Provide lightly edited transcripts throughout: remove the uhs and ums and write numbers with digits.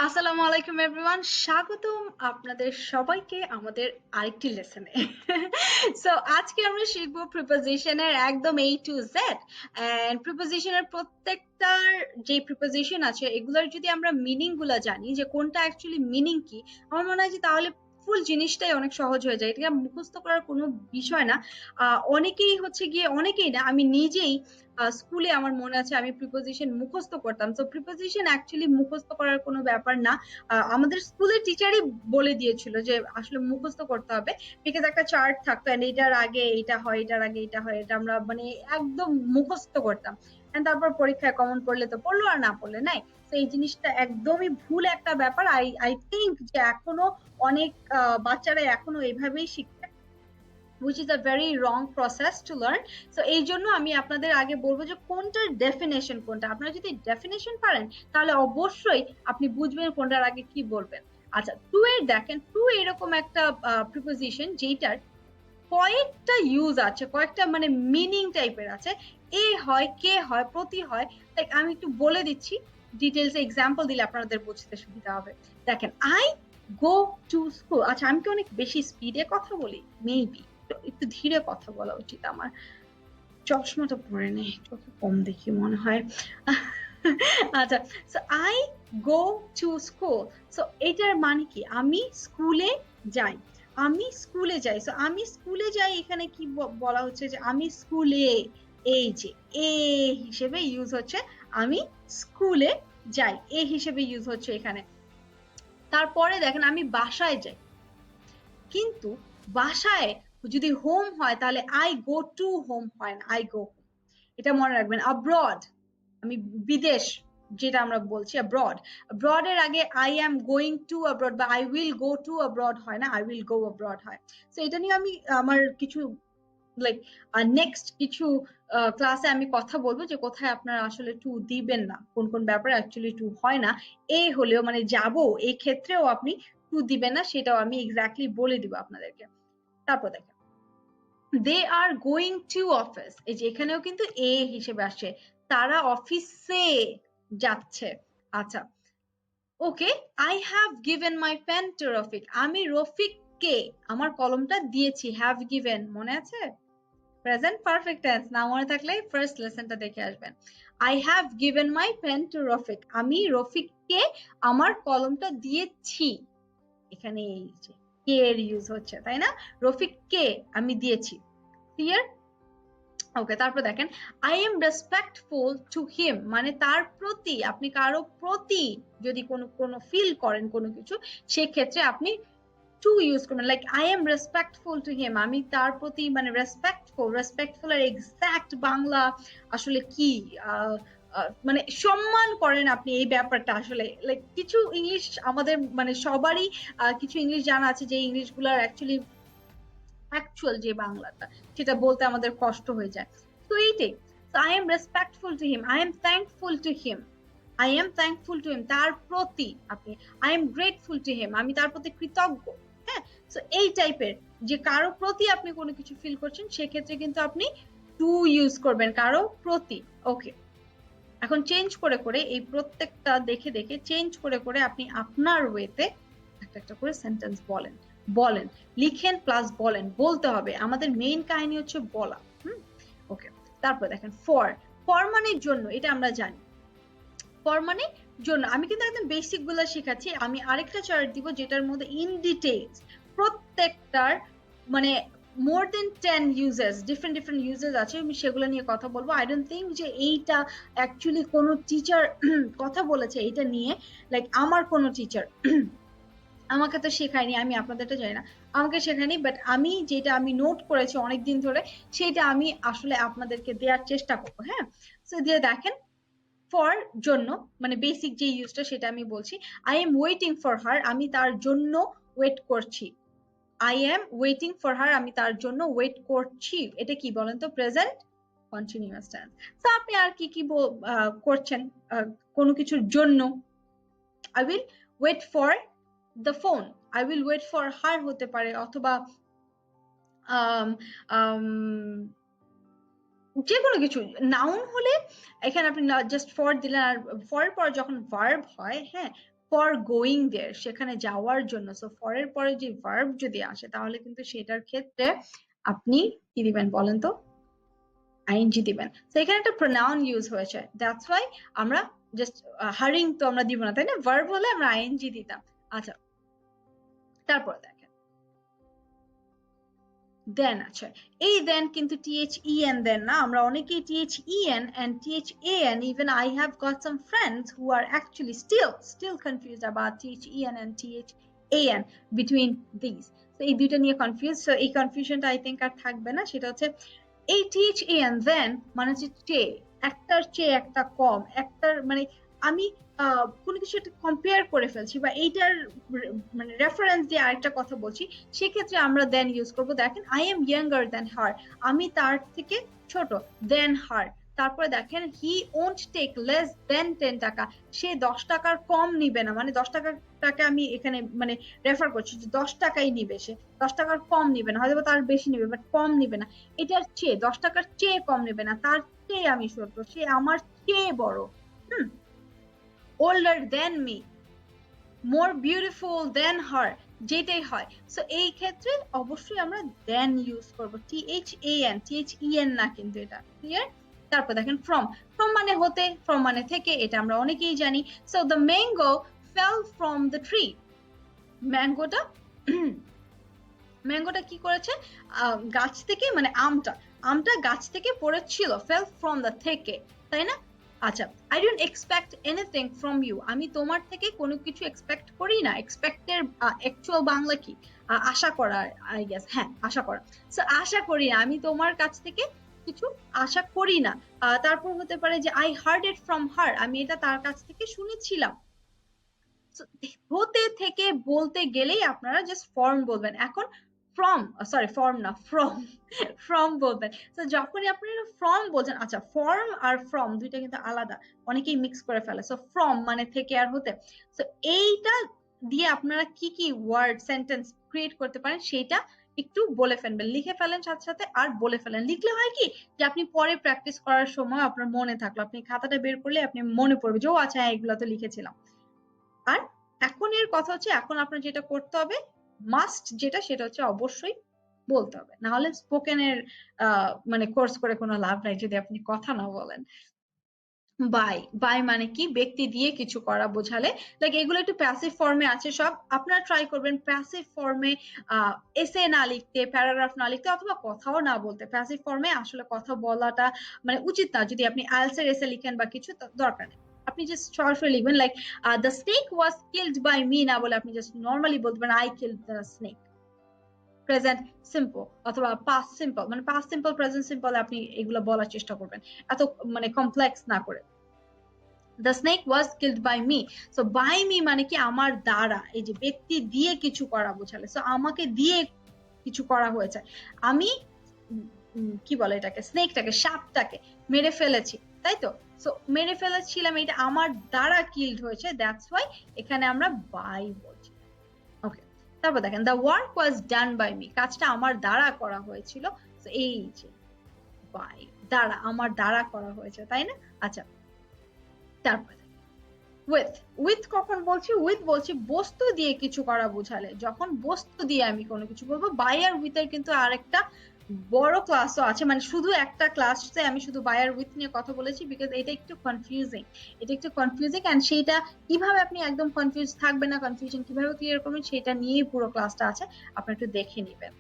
আসসালামু আলাইকুম এভরিওয়ান, স্বাগতম আপনাদের সবাইকে আমাদের আরেকটি লেসনে। সো আজকে আমরা শিখব প্রিপোজিশনের একদম A to Z। এন্ড প্রিপোজিশনের প্রত্যেকটার যে প্রিপোজিশন আছে এগুলোর যদি আমরা মিনিং গুলা জানি যে কোনটা অ্যাকচুয়ালি মিনিং কি, আমার মনে হয় যে তাহলে ফুল জিনিসটাই অনেক সহজ হয়ে যায়। এটাকে মুখস্থ করার কোনো বিষয় না। অনেকেই হচ্ছে গিয়ে, অনেকেই না, আমি নিজেই স্কুলে আমার মনে আছে আমি প্রিপোজিশন মুখস্থ করতাম। তো প্রিপোজিশন অ্যাকচুয়ালি মুখস্থ করার কোনো ব্যাপার না। আমাদের স্কুলের টিচারই বলে দিয়েছিল যে আসলে মুখস্থ করতে হবে, বিকজ একটা চার্ট থাকতো and এটার আগে এটা হয়, এটার আগে এটা হয়, এটা আমরা মানে একদম মুখস্থ করতাম। And তারপর পরীক্ষায় কমন পড়লে তো পড়লো, আর না পড়লে নাই। তো এই জিনিসটা একদমই ভুল একটা ব্যাপার। আই আই থিঙ্ক যে এখনো অনেক বাচ্চারা এখনো এইভাবেই শিখছে, which is a very wrong process to learn. So এই জন্য আমি আপনাদের আগে বলবো যে কোনটার ডেফিনেশন কোনটা। আপনারা যদি ডেফিনেশন পারেন তাহলে অবশ্যই আপনি বুঝবেন কোনটার আগে কি বলবেন। আচ্ছা, টু এর দেখেন, টু এরকম একটা প্রিপোজিশন যেটার কয়েকটা ইউজ আছে, কয়েকটা মানে মিনিং টাইপের আছে। এ হয়, কে হয়, প্রতি হয়। তাই আমি একটু বলে দিচ্ছি, ডিটেলস এক্সাম্পল দিলে আপনাদের বুঝতে সুবিধা হবে। দেখেন, আই গো টু স্কুল। আচ্ছা, আমি কি অনেক বেশি স্পিডে কথা বলি? মেবি একটু ধীরে কথা বলা উচিত আমার। চশমাটা পরে নেই, চোখে কম দেখি মনে হয়। আচ্ছা, so I go to school. So এটার মানে কি? আমি স্কুলে যাই। আমি স্কুলে যাই। সো আমি স্কুলে যাই, এখানে কি বলা হচ্ছে যে আমি স্কুলে, এই যে এ হিসেবে ইউজ হচ্ছে। আমি স্কুলে যাই, এ হিসেবে ইউজ হচ্ছে এখানে। তারপরে দেখেন, আমি বাসায় যাই, কিন্তু বাসায় যদি হোম হয় তাহলে আই গো টু হোম হয় না, আই গো। এটা মনে রাখবেন। অ্যাব্রড, আমি বিদেশ, যেটা আমরা বলছি অ্যাব্রড, অ্যাব্রড এর আগে I am going to abroad বা I will go to abroad হয় না, আই উইল গো অ্যাব্রড হয়। তো এটা নিয়ে আমি আমার কিছু লাইক নেক্সট কিছু ক্লাসে আমি কথা বলবো যে কোথায় আপনারা আসলে টু দিবেন না, কোন কোন ব্যাপারে অ্যাকচুয়ালি টু হয় না। এ হলেও মানে যাব, এই ক্ষেত্রেও আপনি টু দিবেন না, সেটাও আমি এক্স্যাক্টলি বলে দিব আপনাদেরকে। তারপর দেখেন, দে আর গোয়িং টু অফিস, এই যে এখানেও কিন্তু এ হিসেবে আসে, তারা অফিসে যাচ্ছে। আচ্ছা, okay, I have given my pen to Rafiq, আমি রফিককে আমার কলমটা দিয়েছি। হ্যাভ গিভেন মনে আছে? প্রেজেন্ট পারফেক্ট টেন্স না মনে থাকলে ফার্স্ট লেসনটা দেখে আসবেন। I have given my pen to Rafiq, আমি রফিককে আমার কলমটা দিয়েছি। এখানে এই যে কে এর ইউজ হচ্ছে, তাই না? রফিককে আমি দিয়েছি। ক্লিয়ার? ওকে, তারপর দেখেন, I M respectful to him, মানে তার প্রতি, আপনি কারো প্রতি যদি কোনো কোনো ফিল করেন কোনো কিছু, সেক্ষেত্রে আপনি টু ইউজ করবেন। Like I am respectful to him, আমি তার প্রতি মানে রেসপেক্টফুল। রেসপেক্টফুল এর এক্সাক্ট বাংলা আসলে কি? মানে সম্মান করেন আপনি, এই ব্যাপারটা আসলে লাইক কিছু ইংলিশ আমাদের মানে সবারই কিছু ইংলিশ জানা আছে যে ইংলিশ গুলার অ্যাকচুয়ালি অ্যাকচুয়াল যে বাংলাটা সেটা বলতে আমাদের কষ্ট হয়ে যায়। তো এইটাই, I am respectful to him, I am thankful to him, I am thankful to him তার প্রতি আপনি, I am grateful to him আমি তার প্রতি কৃতজ্ঞ। হ্যাঁ, তো এই টাইপের যে কারো প্রতি আপনি কোনো কিছু ফিল করছেন, সেক্ষেত্রে কিন্তু আপনি টু ইউজ করবেন কারো প্রতি। ওকে, এখন চেঞ্জ করে করে এই প্রত্যেকটা দেখে দেখে চেঞ্জ করে করে আপনি আপনার ওয়েতে একটা একটা করে সেন্টেন্স বলেন। বলেন, লিখেন প্লাস বলেন, বলতে হবে। আমাদের মেইন কাহিনী হচ্ছে বলা। হুম, ওকে। তারপর দেখেন, ফর, ফর মানে জন্য, এটা আমরা জানি। ফর মানে জন্য। আমি কিন্তু একদম বেসিক গুলা শেখাচ্ছি, আমি আরেকটা চার্ট দিব যেটার মধ্যে ইন ডিটেইলস প্রত্যেকটার মানে মোর দেন 10 ইউজেস, ডিফারেন্ট ডিফারেন্ট ইউজেস আছে, আমি সেগুলো নিয়ে কথা বলবো। আই ডোন্ট থিঙ্ক যে এইটা অ্যাকচুয়ালি কোনো টিচার কথা বলেছে এটা নিয়ে, লাইক আমার কোনো টিচার আমাকে তো শেখায়নি, আমি আপনাদেরটা জানি না, আমাকে শেখায়নি, বাট আমি যেটা আমি নোট করেছি অনেকদিন ধরে, সেটা আমি আসলে আপনাদেরকে দেওয়ার চেষ্টা করবো। হ্যাঁ, তো দিয়ে দেখেন, ফর জন্য মানে বেসিক যে ইউজটা সেটা আমি বলছি। I am waiting for her, আমি তার জন্য ওয়েট করছি। I am waiting for her, আমি তার জন্য ওয়েট করছি। এটা কি বলেন তো? Present continuous tense. তো আপনি আর কি কি করছেন কোনো কিছুর জন্য? I will wait for the phone, I will wait for her হতে পারে, অথবা আম, আম, যে কোনো কিছু। নাউন হলে এখানে আপনি জাস্ট ফর দিলেন, আর ফর পর যখন ভার্ব হয়, হ্যাঁ, ফর গোয়িং দেয়ার, সেখানে যাওয়ার জন্য। সো ফর এর পরে যে ভার্ব যদি আসে তাহলে কিন্তু সেটার ক্ষেত্রে আপনি কি দিবেন বলেন তো? আইএনজি দিবেন। তো এখানে একটা প্রোনাউন ইউজ হয়েছে, দ্যাটস ওয়াই আমরা জাস্ট হারিং তো আমরা দিব না, তাই না? ভার্ব হলে আমরা আইএনজি দিতাম। আচ্ছা, তারপর দেখেন দেন আছে। এই দেন কিন্তু THEN দেন না, আমরা অনেকেই THEN and THAN, even I have got some friends who are actually still confused about THEN and THAN between these. তো এই দুইটা নিয়ে কনফিউজ, সো এই কনফিউশনটা আই থিংক আর থাকবে না। সেটা হচ্ছে এই THAN দেন মানে হচ্ছে চেয়ে, একটার চেয়ে একটা কম, একটার মানে আমি কোনো কিছু একটা কম্পেয়ার করে ফেলছি বা এইটার মানে রেফারেন্স দিয়ে আরেকটা কথা বলছি, সেক্ষেত্রে আমরা দেন ইউজ করবো। দেখেন I am younger than her, আমি তার থেকে ছোট, দেন হার। তারপরে দেখেন he won't take less than 10 টাকা, সে 10 টাকার কম নিবে না, মানে 10 টাকাকে আমি এখানে মানে রেফার করছি যে 10 টাকাই নিবে, সে 10 টাকার কম নিবে না, হয়তো তার বেশি নিবে বাট কম নিবে না। এটার চেয়ে 10 টাকার চেয়ে কম নেবে না, তার চেয়ে আমি ছোট, সে আমার চেয়ে বড়। হুম, older than me, more beautiful than her, যেটাই হয়। সো এই ক্ষেত্রে অবশ্যই আমরা দেন ইউজ করব, THAN না কিন্তু, এটা ক্লিয়ার? তারপর দেখেন ফ্রম মানে হতে, ফ্রম মানে থেকে, এটা আমরা অনেকেই জানি। So the mango fell from the tree, ম্যাঙ্গোটা কি করেছে? গাছ থেকে, মানে আমটা গাছ থেকে পড়েছিল, ফেল ফ্রম দ্য থেকে, তাই না? আচ্ছা, I don't expect anything from you, আমি তোমার থেকে কোনো কিছু এক্সপেক্ট করি না। এক্সপেক্টের অ্যাকচুয়াল বাংলা কি? আশা করা, আই গেস। হ্যাঁ, আশা করা। সো আশা করি না, আমি তোমার কাছ থেকে কিছু আশা করি না। তারপর হতে পারে যে I hard it from her, আমি এটা তার কাছ থেকে শুনেছিলাম। হতে থেকে বলতে গেলেই আপনারা জাস্ট ফর্ম বলবেন। এখন ফর্ম না, ফ্রম বলবেন। তো যখনই আপনারা ফ্রম বলছেন, আচ্ছা ফর্ম আর ফ্রম দুইটা কিন্তু আলাদা, অনেকেই মিক্স করে ফেলে। সো ফ্রম মানে থেকে আর হতে, তো এইটা দিয়ে আপনারা কি কি ওয়ার্ড সেন্টেন্স ক্রিয়েট করতে পারেন সেটা একটু বলে ফেলবেন, লিখে ফেলেন সাথে সাথে আর বলে ফেলেন। লিখলে হয় কি যে আপনি পরে প্র্যাকটিস করার সময় আপনার মনে থাকলো, আপনি খাতাটা বের করলে আপনি মনে পড়বে যে ও আচ্ছা এগুলো তো লিখেছিলাম। আর এখন এর কথা হচ্ছে, এখন আপনার যেটা করতে হবে মাস্ট যেটা, সেটা হচ্ছে অবশ্যই বলতে হবে, না হলে স্পোকেনের মানে কোর্স করে কোনো লাভ নাই যদি আপনি কথা না বলেন। বাই মানে কি? ব্যক্তি দিয়ে কিছু করা বোঝালে, লাইক এগুলো একটু প্যাসিভ ফর্মে আছে সব, আপনারা ট্রাই করবেন প্যাসিভ ফর্মে এসে না লিখতে, প্যারাগ্রাফ না লিখতে, অথবা কথাও না বলতে। প্যাসিভ ফর্মে আসলে কথা বলাটা মানে উচিত না, যদি আপনি আইএলটিএস এর এসে লিখেন বা কিছু, দরকার নেই। আপনি জাস্ট সরাসরি লিখবেন like the snake was killed by me, না বলে আপনি জাস্ট নর্মালি বলতে পারেন I killed the snake. Present simple অথবা পাস্ট সিম্পল, মানে পাস্ট সিম্পল প্রেজেন্ট সিম্পল আপনি এগুলো বলার চেষ্টা করবেন, এত মানে কমপ্লেক্স না করে। The snake was killed by me, so by me মানে কি? আমার দ্বারা, এই যে ব্যক্তি দিয়ে কিছু করা বোঝালে, সো আমাকে দিয়ে কিছু করা হয়েছে, আমি কি বলে এটাকে, স্নেকটাকে, সাপটাকে মেরে ফেলেছি, তাই তো? সো মেরে ফেলেছিলাম, এটা আমার দ্বারা কিলড হয়েছে, দ্যাটস ওয়াই এখানে আমরা বাই বলছি। ওকে, তারপর দেখেন the work was done by me, কাজটা আমার দ্বারা করা হয়েছিল। তো এই যে বাই, দ্বারা, আমার দ্বারা করা হয়েছে, তাই না? আচ্ছা, তারপর উইথ কখন বলছি? উইথ বলছি বস্তু দিয়ে কিছু করা বোঝালে, যখন বস্তু দিয়ে আমি কোনো কিছু বলবো। বাই আর উইথ এর কিন্তু আরেকটা বড় ক্লাসও আছে, মানে শুধু একটা ক্লাসে আমি শুধু বাই আর উইথ নিয়ে কথা বলেছি বিকজ এটা একটু কনফিউজিং, এন্ড সেইটা কিভাবে আপনি একদম কনফিউজ থাকবে না, কনফিউশন কিভাবে ক্লিয়ার করবেন সেটা নিয়েই পুরো ক্লাসটা আছে, আপনি একটু দেখে নেবেন।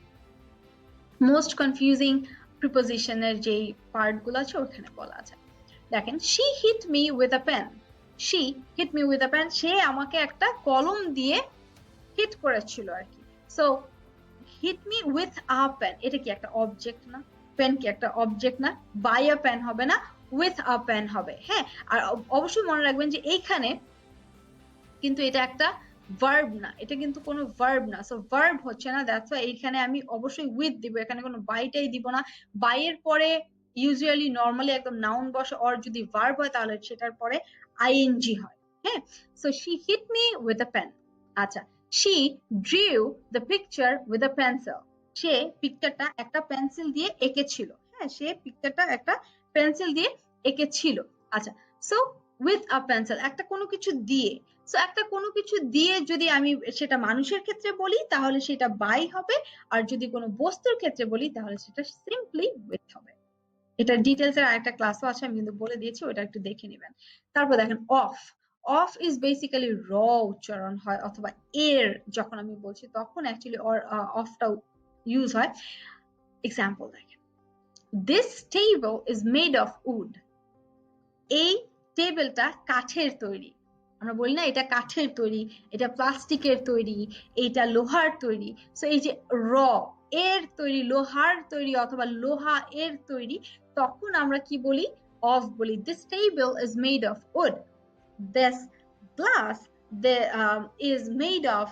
মোস্ট কনফিউজিং প্রিপোজিশনের যেই পার্ট গুলো আছে ওখানে বলা আছে। দেখেন she hit me with a pen, she hit me with a pen, সে আমাকে একটা কলম দিয়ে হিট করেছিল আর কি। So hit me with a pen, এটা কি একটা অবজেক্ট না? পেন কি একটা অবজেক্ট না? বাই আ পেন হবে না, উইথ আ পেন হবে। হ্যাঁ, আর অবশ্যই মনে রাখবেন যে এইখানে কিন্তু এটা একটা ভার্ব না, এটা কিন্তু কোনো ভার্ব না, সো ভার্ব হচ্ছে না, দ্যাটস ওয়াই এইখানে আমি অবশ্যই উইথ দিব, এখানে কোনো বাইটাই দিব না। বাই এর পরে ইউজুয়ালি নরমালি একদম নাউন বসে, অর যদি ভার্ব হয় তাহলে সেটার পরে আইএনজি হয়। হ্যাঁ, so she hit me with a pen. আচ্ছা, she drew the picture with a pencil, সে পিকচারটা একটা পেন্সিল দিয়ে এঁকেছিল। হ্যাঁ, সে পিকচারটা একটা পেন্সিল দিয়ে এঁকেছিল। আচ্ছা, সো উইথ আ পেন্সিল, একটা কোনো কিছু দিয়ে, সো একটা কোনো কিছু দিয়ে যদি আমি সেটা মানুষের ক্ষেত্রে বলি তাহলে সেটা বাই হবে, আর যদি কোনো বস্তুর ক্ষেত্রে বলি তাহলে সেটা সিম্পলি উইথ হবে। এটা ডিটেলস এর আরেকটা ক্লাসও আছে, আমি কিন্তু বলে দিয়েছি, ওটা একটু দেখে নেবেন। তারপর দেখেন অফ। অফ ইজ বেসিক্যালি র উচ্চারণ হয়, অথবা এর যখন আমি বলছি তখন অ্যাকচুয়ালি অফটা ইউজ হয়। এক্সাম্পল দেখেন, this table is made of wood. এই টেবিলটা কাঠের তৈরি। আমরা বলি না এটা কাঠের তৈরি, এটা প্লাস্টিকের তৈরি, এটা লোহার তৈরি। সো এই যে র এর তৈরি, লোহার তৈরি অথবা লোহা এর তৈরি, তখন আমরা কি বলি? অফ বলি। This table is made of wood, this glass is made of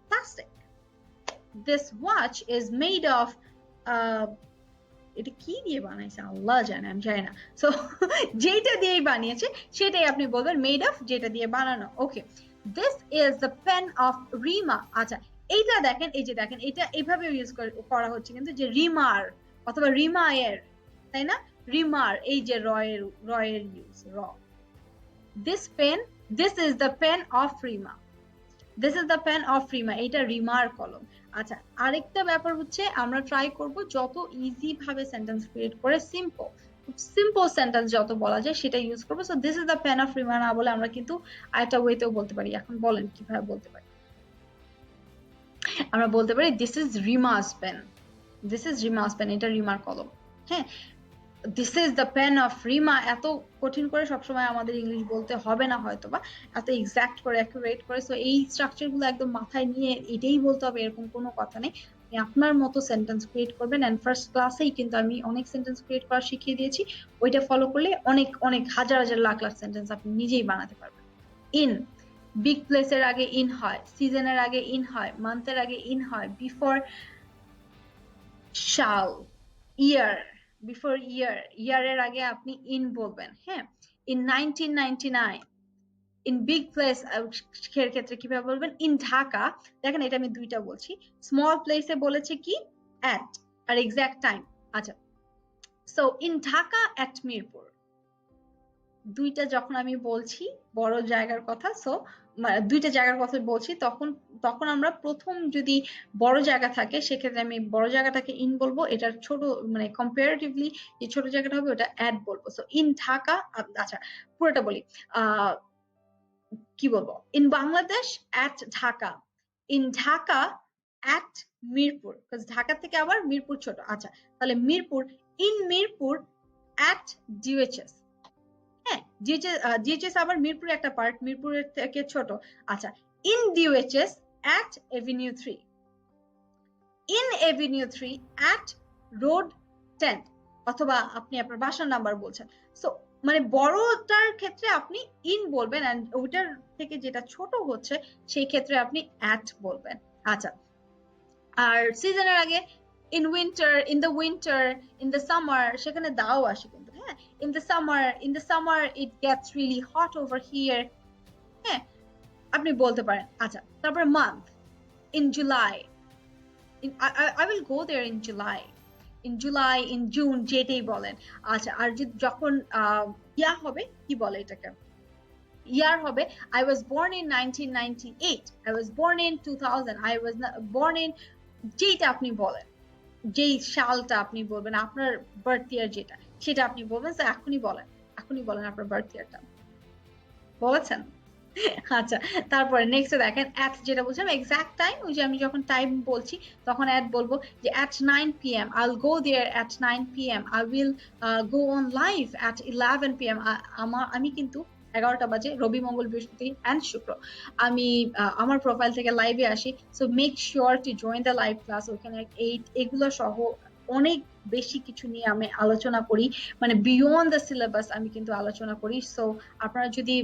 plastic, this watch is made of এটা কি দিয়ে বানাইছে আল্লাহ জানে, আমি জানি না। সো যেটা দিয়ে বানিয়েছে সেটাই আপনি বলবেন মেড অফ, যেটা দিয়ে বানানো। Okay, this is the pen of Rima. আচ্ছা, এইটা দেখেন, এই যে দেখেন এটা এইভাবে ইউজ করা হচ্ছে কিন্তু, যে রিমার অথবা রিমায়ের, তাই না? রিমার, এই যে রয়ের ইউজ, র। This pen, this is the pen of Rima, this is the pen of Rima, এটা রিমার কলম। আচ্ছা, আরেকটা ব্যাপার হচ্ছে আমরা ট্রাই করব যত ইজি ভাবে সেন্টেন্স ক্রিয়েট করে সিম্পল সেন্টেন্স যত বলা যায় সেটা ইউজ করবো। So this is the pen of Rima না বলে আমরা কিন্তু আরেকটা ওয়েতেও বলতে পারি। এখন বলেন কিভাবে বলতে পারি? আমরা বলতে পারি this is Rima's pen, this is Rima's pen, এটা রিমার কলম। হ্যাঁ, this is the pen of Rima, এত কঠিন করে সবসময় আমাদের ইংলিশ বলতে হবে না হয়তো, বা এত এক্সাক্ট করে অ্যাকুরেট করে। সো এই স্ট্রাকচার গুলো একদম মাথায় নিয়ে এটাই বলতে হবে এরকম কোনো কথা নেই। আপনি আপনার মতো সেন্টেন্স ক্রিয়েট করবেন। এন্ড ফার্স্ট ক্লাসেই কিন্তু আমি অনেক সেন্টেন্স ক্রিয়েট করা শিখিয়ে দিয়েছি, ওইটা ফলো করলে অনেক অনেক হাজার হাজার লাখ লাখ সেন্টেন্স আপনি নিজেই বানাতে পারবেন। ইন, বিগ প্লেসের আগে ইন হয়, সিজনের আগে ইন হয়, মান্থের আগে ইন হয়, বিফোর শাল, ইয়ার, বিফোর ইয়ার, ইয়ারের আগে আপনি ইন বলবেন। হ্যাঁ, ইন 1999, ইন বিগ প্লেস এর ক্ষেত্রে কিভাবে বলবেন? ইন ঢাকা। দেখেন এটা আমি দুইটা বলছি, স্মল প্লেসে বলেছে কি অ্যাট, আর এক্সাক্ট টাইম। আচ্ছা, so in Dhaka at Mirpur, দুইটা যখন আমি বলছি বড় জায়গার কথা, সো দুইটা জায়গার কথা বলছি, তখন তখন আমরা প্রথম যদি বড় জায়গা থাকে সেক্ষেত্রে আমি বড় জায়গাটাকে ইন বলবো, এটার ছোট মানে কম্পারেটিভলি যে ছোট জায়গাটা হবে ওটা অ্যাট বলবো। So in Dhaka. আচ্ছা, পুরোটা বলি। কি বলবো? In Bangladesh at Dhaka, in Dhaka at Mirpur, Dhaka থেকে আবার মিরপুর ছোট। আচ্ছা, তাহলে Mirpur, in Mirpur at DOHS. হ্যাঁ, ডিএইচএস আবার মিরপুর একটা পার্ট, মিরপুরের থেকে ছোট। আচ্ছা, in DOHS at avenue 3, in avenue 3 at road 10, অথবা আপনি আপনার বাসার নাম্বার বলছেন। সো মানে বড়টার ক্ষেত্রে আপনি ইন বলবেন, এন্ড ওইটার থেকে যেটা ছোট হচ্ছে সেই ক্ষেত্রে আপনি অ্যাট বলবেন। আচ্ছা, আর সিজনের আগে in winter, in the winter, in the summer, সেখানে দাও আসে কিন্তু। হ্যাঁ, in the summer, in the summer it gets really hot over here. হ্যাঁ, আপনি বলতে পারেন। আচ্ছা, তারপরে month, in July, I will go there in July, in July, in June, যেটাই বলেন। আচ্ছা, আর যখন ইয়া হবে, কি বলে এটাকে, ইয়ার হবে, I was born in 1998, I was born in 2000, I was born in, যেটা আপনি বলেন, যেই সালটা আপনি বলবেন আপনার বার্থ ইয়ার যেটা, সেটা আপনি বলবেন। তো এখনই বলেন, এখনই বলেন আপনার বার্থ ইয়ারটা। বলেছেন? আচ্ছা, তারপরে নেক্সটে দেখেন অ্যাট, যেটা বলছিলাম এক্সাক্ট টাইম, ওই যে আমি যখন টাইম বলছি তখন অ্যাট বলবো, যে at 9 p.m. I'll go there at 9 p.m. I will go on live at 11 p.m. আমি কিন্তু 11টা বাজে রবি মঙ্গল বৃহস্পতি এন্ড শুক্র আমি আমার প্রোফাইল থেকে লাইভে আসি। So make sure to join the live class. ওখানে এগুলো সহ অনেক বেশি কিছু নিয়ে আমি আলোচনা করি, মানে বিয়ন্ড দ্য সিলেবাস আমি কিন্তু আলোচনা করি। সো আপনারা যদি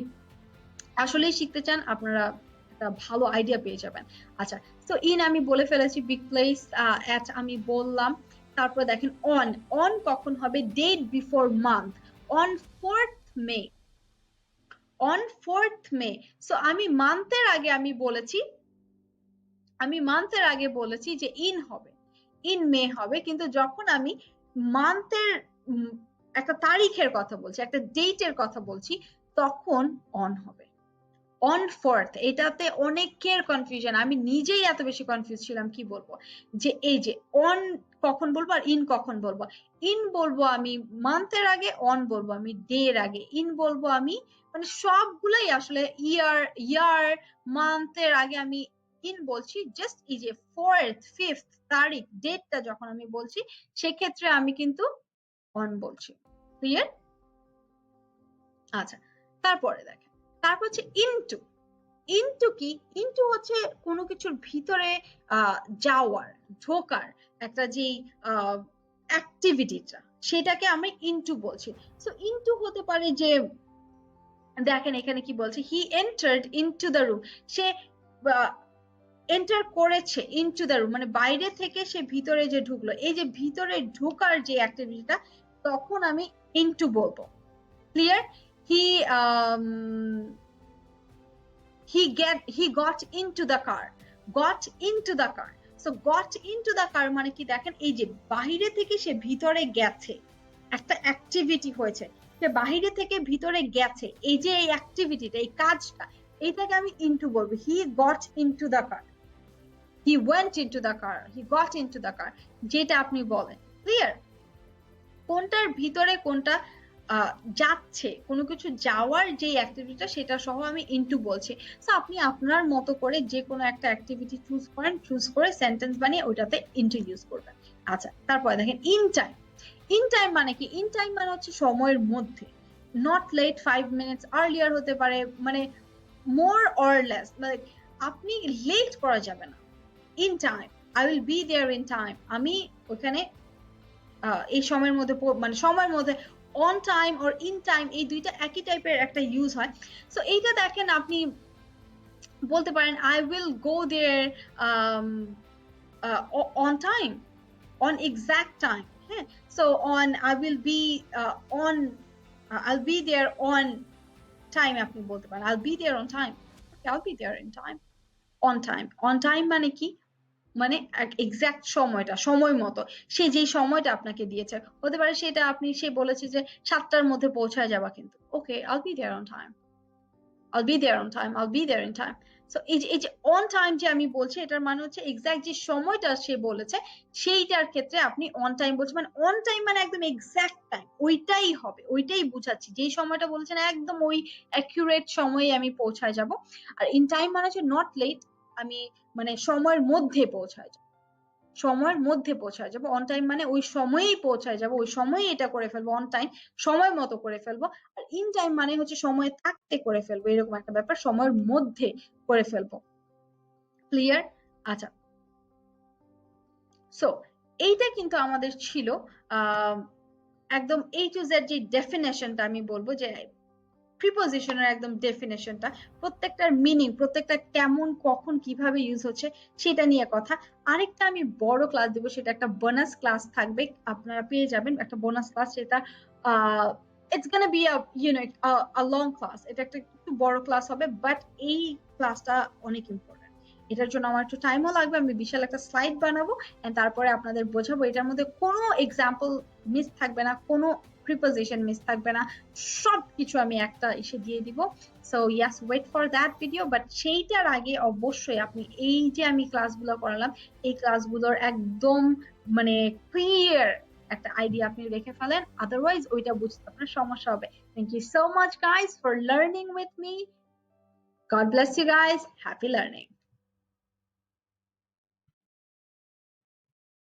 আসলেই শিখতে চান আপনারা একটা ভালো আইডিয়া পেয়ে যাবেন। আচ্ছা, তো ইন আমি বলে ফেলেছি, বিগ প্লেস অ্যাট আমি বললাম। তারপর দেখেন অন, অন কখন হবে? Date before month, on 4th May, on 4th May. So আমি মান্থের আগে আমি বলেছি, আমি মান্থের আগে বলেছি যে ইন হবে, ইন মে হবে, কিন্তু যখন আমি মান্থের একটা তারিখের কথা বলছি, একটা ডেটের কথা বলছি, তখন অন হবে। অন ফোর্থ, এটাতে অনেকের কনফিউশন, আমি নিজেই এত বেশি কনফিউজ ছিলাম কি বলবো, যে এই যে অন কখন বলবো আর ইন কখন বলবো। ইন বলবো আমি মান্থের আগে, অন বলবো আমি ডে এর আগে, ইন বলবো আমি মানে সবগুলাই আসলে ইয়ার, ইয়ার মান্থের আগে আমি ইন বলছি। জাস্ট এই যে ফোর্থ ফিফথ তারিখ ডেটটা যখন আমি বলছি সেক্ষেত্রে আমি কিন্তু অন বলছি। ক্লিয়ার? আচ্ছা, তারপরে দেখেন, তারপর হচ্ছে ইনটু। ইনটু কি? ইনটু হচ্ছে কোনো কিছুর ভিতরে যাওয়ার, ঢোকার একটা যেই অ্যাক্টিভিটিটা, সেটাকে আমি ইনটু বলছি। সো ইনটু হতে পারে যে, দেখেন এখানে কি বলছে, he entered into the room, say enter করেছে ইনটু দ্য রুম, মানে বাইরে থেকে সে ভিতরে যে ঢুকলো, এই যে ভিতরে ঢোকার যে অ্যাক্টিভিটিটা, তখন আমি ইনটু বলবো। Clear? He he got into the car, got into the car। so got into the car মানে কি, দেখেন এই যে বাইরে থেকে সে ভিতরে গেছে, একটা অ্যাক্টিভিটি হয়েছে, সে বাইরে থেকে ভিতরে গেছে, এই যে এই অ্যাক্টিভিটিটা, এই কাজটা, এইটাকে আমি ইনটু বলবো। he got into the car, he went into the car, he got into the car, যেটা আপনি বলেন। ক্লিয়ার? কোনটার ভিতরে কোনটা যাচ্ছে, কোনো কিছু যাওয়ার যে অ্যাক্টিভিটিটা, সেটা সহ আমি ইনটু বলছি। সো আপনি আপনার মতো করে যে কোনো একটা অ্যাক্টিভিটি চুজ করেন, চুজ করে সেন্টেন্স বানিয়ে ওইটাতে ইনটু ইউজ করবেন। আচ্ছা, তারপরে দেখেন ইন টাইম। ইন টাইম মানে কি? ইন টাইম মানে হচ্ছে সময়ের মধ্যে, নট লেট, 5 মিনিটস আর্লিয়ার হতে পারে, মানে মোর অর লেস, মানে আপনি লেট করা যাবে না। In time, I will be there in time, আমি ওখানে এই সময়ের মধ্যে, মানে সময়ের মধ্যে। On time or in time এই দুইটা একই টাইপের একটা ইউজ হয়। সো এইটা দেখেন আপনি বলতে পারেন I will go there on time, on exact time. হ্যাঁ, so on I will be on, I will be there on time, আপনি বলতে পারেন I will be there on time, I will be there in time. On time, on time মানে কি? মানে exact সময়টা, সময় মতো, সে যেই সময়টা আপনাকে দিয়েছে, হতে পারে সেটা আপনি, সে বলেছে যে 7টার মধ্যে পৌঁছায় যাবা, কিন্তু ওকে I'll be there on time, I'll be there on time, I'll be there in time। So এই যে অন টাইম যে আমি বলছি, এটার মানে হচ্ছে এক্সাক্ট যে সময়টা সে বলেছে সেইটার ক্ষেত্রে আপনি অন টাইম বলছেন। মানে অন টাইম মানে একদম এক্সাক্ট টাইম, ওইটাই হবে, ওইটাই বুঝাচ্ছি, যেই সময়টা বলেছেন একদম ওই অ্যাকুরেট সময়ে আমি পৌঁছায় যাব। আর ইন টাইম মানে হচ্ছে নট লেট, আমি মানে সময়ের মধ্যে পৌঁছায় যাব, সময়ের মধ্যে পৌঁছায় যাবো। অন টাইম মানে ওই সময়েই পৌঁছায় যাবো, ওই সময়ে এটা করে ফেলবো, অন টাইম সময় মতো করে ফেলবো। আর ইন টাইম মানে হচ্ছে সময় থাকতে করে ফেলবো, এরকম একটা ব্যাপার, সময়ের মধ্যে করে ফেলবো। ক্লিয়ার? আচ্ছা, সো এইটা কিন্তু আমাদের ছিল একদম A to Z যে ডেফিনেশনটা, আমি বলবো যে প্রিপোজিশনের একদম ডেফিনেশনটা, প্রত্যেকটার মিনিং, প্রত্যেকটা কেমন কখন কিভাবে ইউজ হচ্ছে সেটা নিয়ে কথা। আরেকটা আমি বড় ক্লাস দেবো, সেটা একটা বোনাস ক্লাস থাকবে, আপনারা পেয়ে যাবেন একটা বোনাস ক্লাস, সেটা it's gonna be a long class, এটা একটা একটু বড় ক্লাস হবে, বাট এই ক্লাসটা অনেক ইম্পর্টেন্ট। এটার জন্য আমার একটু টাইমও লাগবে, আমি বিশাল একটা স্লাইড বানাবো এন্ড তারপরে আপনাদের বোঝাবো, এটার মধ্যে কোনো এক্সাম্পল মিস থাকবে না, কোনো প্রিপোজিশন মিস থাকবে না, সবকিছু আমি একটা এসে দিয়ে দিব। So yes, wait for that video. But সেইটার আগে অবশ্যই আপনি এই যে আমি ক্লাসগুলো করালাম, এই ক্লাসগুলোর একদম মানে ক্লিয়ার একটা আইডিয়া আপনি রেখে ফেলেন, আদারওয়াইজ ওইটা বুঝতে আপনার সমস্যা হবে। Thank you so much guys for learning with me. God bless you guys, happy learning.